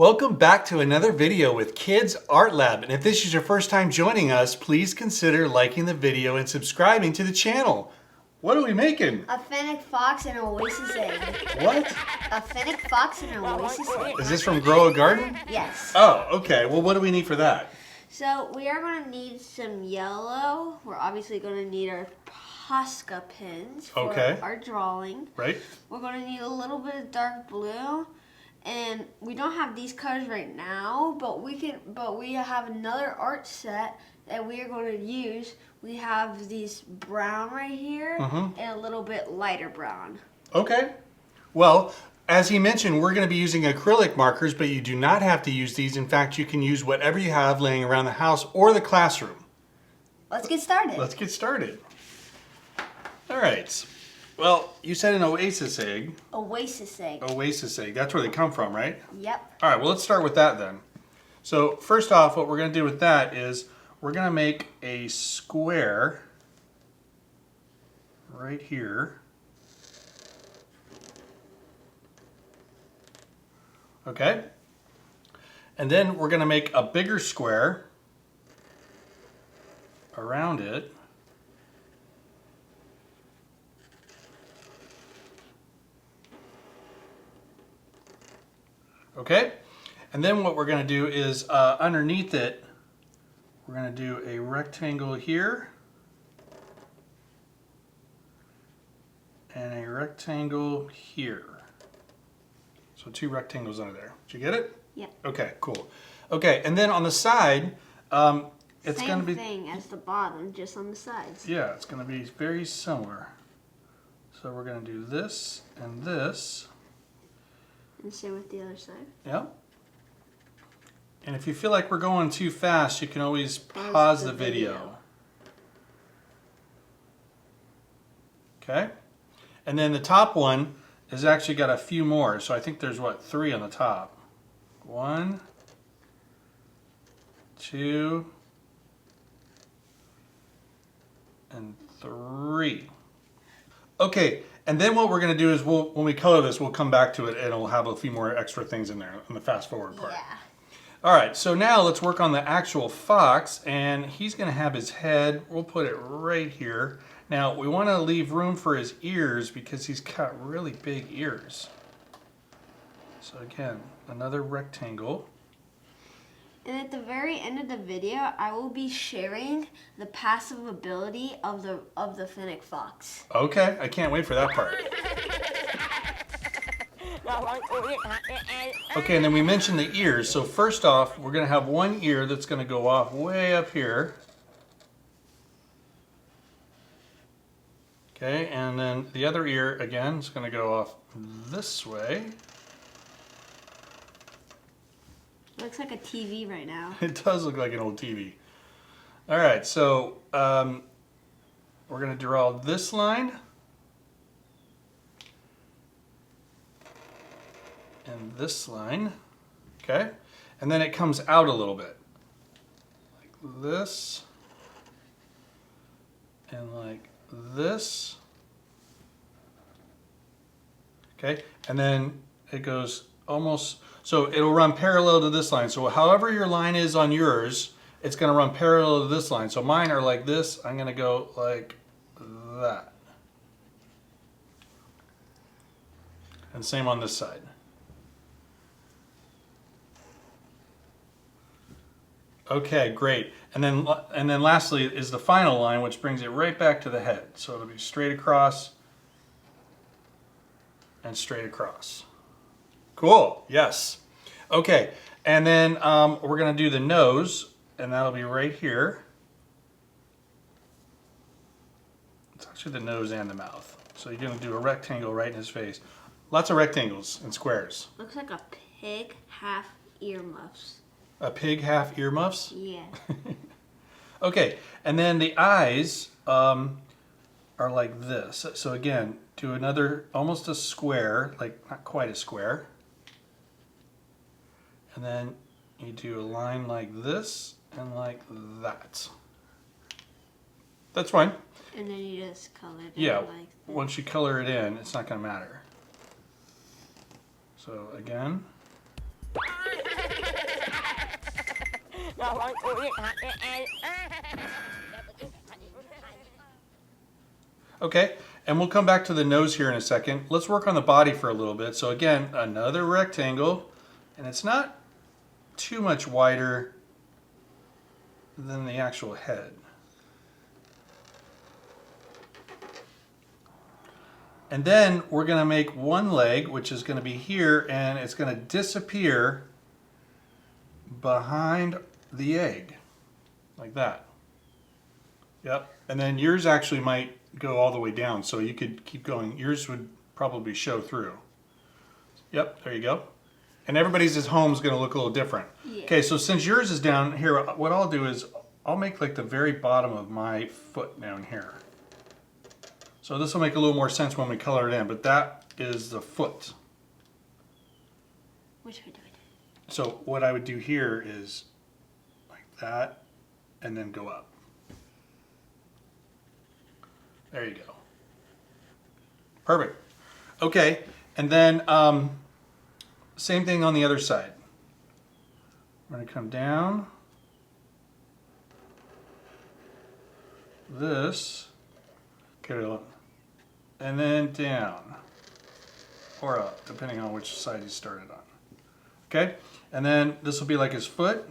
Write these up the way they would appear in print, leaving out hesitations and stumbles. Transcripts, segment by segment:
Welcome back to another video with Kids Art Lab. And if this is your first time joining us, please consider liking the video and subscribing to the channel. What are we making? A Fennec Fox and an Oasis egg. What? A Fennec Fox and an Oasis egg. Is this from Grow A Garden? Yes. Oh, okay. Well, what do we need for that? So we are going to need some yellow. We're obviously going to need our Posca pins for our drawing. Right. We're going to need a little bit of dark blue. And we don't have these colors right now, but we have another art set that we are going to use. We have these brown right here and a little bit lighter brown. Okay. Well, as he mentioned, we're going to be using acrylic markers, but you do not have to use these. In fact, you can use whatever you have laying around the house or the classroom. Let's get started. Let's get started. All right. Well, you said an oasis egg. Oasis egg. Oasis egg. That's where they come from, right? Yep. All right, well, let's start with that then. So first off, what we're going to do with that is we're going to make a square right here. Okay. And then we're going to make a bigger square around it. Okay, and then what we're going to do is underneath it, we're going to do a rectangle here and a rectangle here. So two rectangles under there. Did you get it? Yeah. Okay, cool. Okay, and then on the side, it's going to be... Same thing as the bottom, just on the sides. Yeah, it's going to be very similar. So we're going to do this and this. And same with the other side. Yep. And if you feel like we're going too fast, you can always pause the video. Okay. And then the top one has actually got a few more. So I think there's, what, 3 on the top. 1, 2, and 3. Okay. And then what we're going to do is when we color this, we'll come back to it and it'll have a few more extra things in there in the fast forward part. Yeah. All right, so now let's work on the actual fox, and he's going to have his head. We'll put it right here. Now, we want to leave room for his ears because he's got really big ears. So again, another rectangle. And at the very end of the video, I will be sharing the passive ability of the Fennec Fox. Okay, I can't wait for that part. Okay, and then we mentioned the ears. So first off, we're going to have one ear that's going to go off way up here. Okay, and then the other ear, again, is going to go off this way. Looks like a TV right now. It does look like an old TV. All right, so we're going to draw this line. And this line. Okay? And then it comes out a little bit. Like this. And like this. Okay? And then it goes almost... So it'll run parallel to this line. So however your line is on yours, it's going to run parallel to this line. So mine are like this. I'm going to go like that. And same on this side. Okay, great. And then lastly is the final line, which brings it right back to the head. So it'll be straight across and straight across. Cool, yes. Okay, and then we're going to do the nose, and that'll be right here. It's actually the nose and the mouth. So you're going to do a rectangle right in his face. Lots of rectangles and squares. Looks like a pig, half earmuffs. A pig, half earmuffs? Yeah. Okay, and then the eyes are like this. So again, do another, almost a square, like not quite a square. And then you do a line like this and like that. That's fine. And then you just color it in like this. Once you color it in, it's not going to matter. So again. Okay, and we'll come back to the nose here in a second. Let's work on the body for a little bit. So again, another rectangle, and it's not too much wider than the actual head. And then we're going to make one leg, which is going to be here, and it's going to disappear behind the egg, like that. Yep, and then yours actually might go all the way down, so you could keep going. Yours would probably show through. Yep, there you go. And everybody's at home is going to look a little different. Yeah. Okay, so since yours is down here, what I'll do is I'll make like the very bottom of my foot down here. So this will make a little more sense when we color it in, but that is the foot. Which way do we do? So what I would do here is like that, and then go up. There you go. Perfect. Okay, and then same thing on the other side. We're going to come down. This. Carry on. And then down. Or up, depending on which side you started on. Okay? And then this will be like his foot.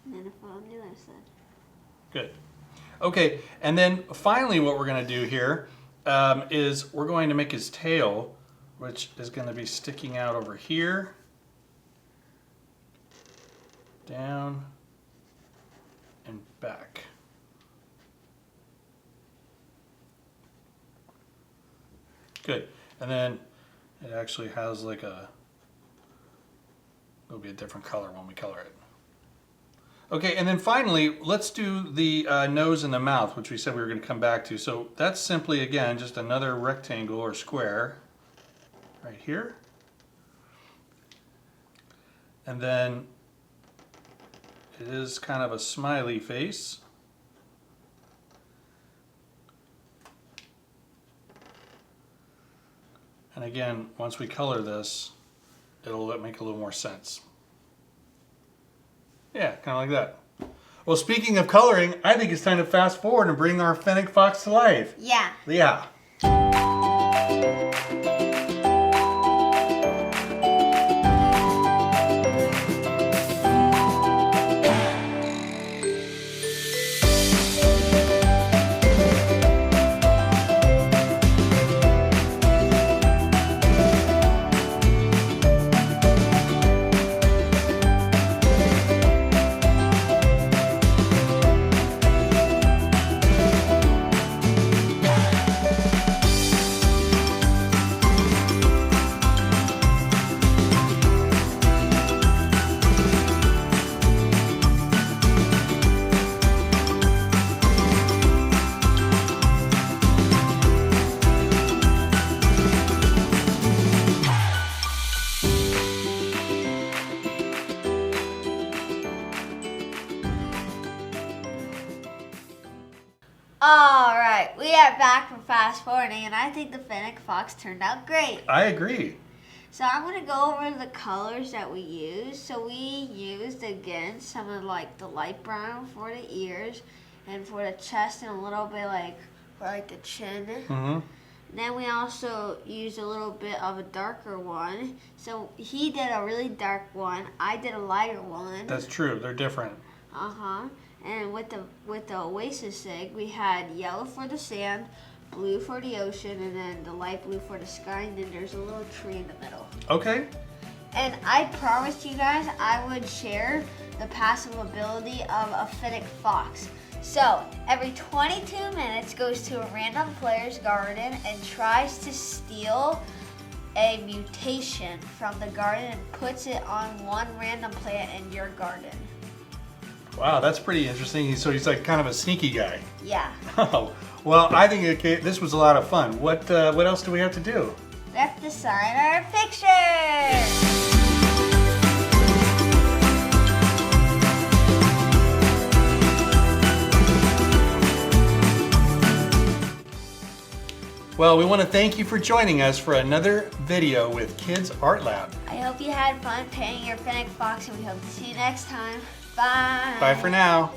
And then a foot on the other side. Good. Okay, and then finally what we're going to do here is we're going to make his tail, which is going to be sticking out over here. Down and back. Good. And then it actually has like it'll be a different color when we color it. Okay, and then finally, let's do the nose and the mouth, which we said we were going to come back to. So that's simply, again, just another rectangle or square right here. And then it is kind of a smiley face. And again, once we color this, it'll make a little more sense. Yeah, kind of like that. Well, speaking of coloring, I think it's time to fast forward and bring our Fennec Fox to life. Yeah. Yeah. Alright, we are back from fast forwarding, and I think the Fennec Fox turned out great. I agree. So I'm going to go over the colors that we used. So we used, again, some of like the light brown for the ears and for the chest and a little bit like for like the chin. Mm-hmm. Then we also used a little bit of a darker one. So he did a really dark one. I did a lighter one. That's true. They're different. Uh-huh. And with the Oasis egg, we had yellow for the sand, blue for the ocean, and then the light blue for the sky, and then there's a little tree in the middle. Okay. And I promised you guys I would share the passive ability of a Fennec Fox. So, every 22 minutes goes to a random player's garden and tries to steal a mutation from the garden and puts it on one random plant in your garden. Wow, that's pretty interesting. So he's like kind of a sneaky guy. Yeah. Oh, well, I think this was a lot of fun. What else do we have to do? We have to sign our picture. Well, we want to thank you for joining us for another video with Kids Art Lab. I hope you had fun painting your Fennec Fox, and we hope to see you next time. Bye. Bye for now.